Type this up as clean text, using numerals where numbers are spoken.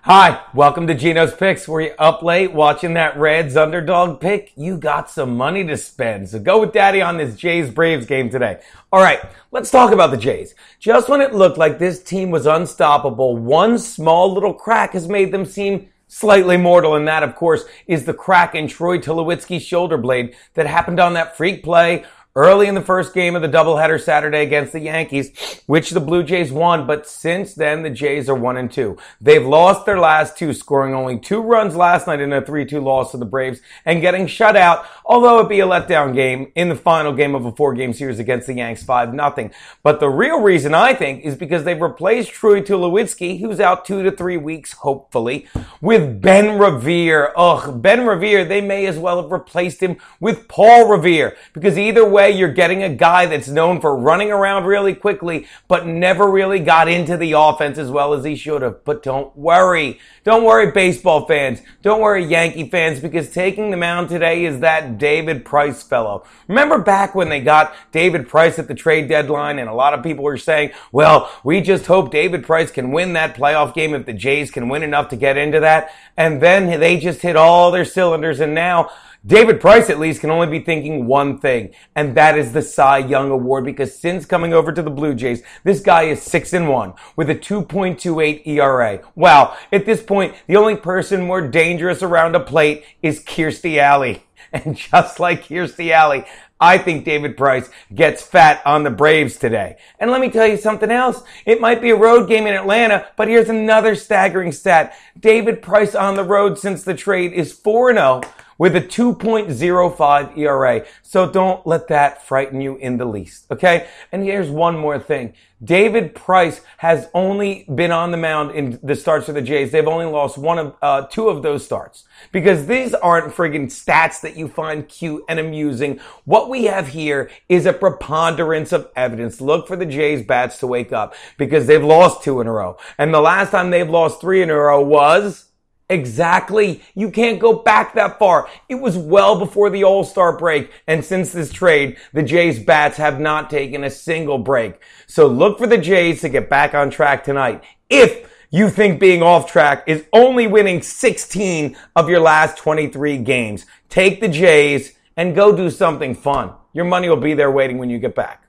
Hi, welcome to Geno's Picks. Were you up late watching that Reds underdog pick? You got some money to spend, so go with Daddy on this Jays-Braves game today. All right, let's talk about the Jays. Just when it looked like this team was unstoppable, one small little crack has made them seem slightly mortal, and that, of course, is the crack in Troy Tulowitzki's shoulder blade that happened on that freak play early in the first game of the doubleheader Saturday against the Yankees, which the Blue Jays won, but since then the Jays are 1-2. They've lost their last two, scoring only 2 runs last night in a 3-2 loss to the Braves and getting shut out, although it be a letdown game in the final game of a 4-game series against the Yanks 5-0. But the real reason, I think, is because they've replaced Troy Tulowitzki, who's out 2 to 3 weeks, hopefully, with Ben Revere. Ben Revere, they may as well have replaced him with Paul Revere, because either way, you're getting a guy that's known for running around really quickly, but never really got into the offense as well as he should have. But don't worry. Don't worry, baseball fans. Don't worry, Yankee fans, because taking the mound today is that David Price fellow. Remember back when they got David Price at the trade deadline, and a lot of people were saying, well, we just hope David Price can win that playoff game if the Jays can win enough to get into that. And then they just hit all their cylinders, and now David Price, at least, can only be thinking one thing, and that is the Cy Young Award, because since coming over to the Blue Jays, this guy is 6-1 with a 2.28 ERA. Wow, at this point, the only person more dangerous around a plate is Kirstie Alley. And just like Kirstie Alley, I think David Price gets fat on the Braves today. And let me tell you something else. It might be a road game in Atlanta, but here's another staggering stat. David Price on the road since the trade is 4-0 with a 2.05 ERA. So don't let that frighten you in the least, okay? And here's one more thing. David Price has only been on the mound in the starts for the Jays. They've only lost 2 of those starts, because these aren't friggin' stats that you find cute and amusing. What we have here is a preponderance of evidence. Look for the Jays bats to wake up, because they've lost 2 in a row. And the last time they've lost 3 in a row was exactly. You can't go back that far. It was well before the All-Star break. And since this trade, the Jays bats have not taken a single break. So look for the Jays to get back on track tonight. If you think being off track is only winning 16 of your last 23 games, take the Jays and go do something fun. Your money will be there waiting when you get back.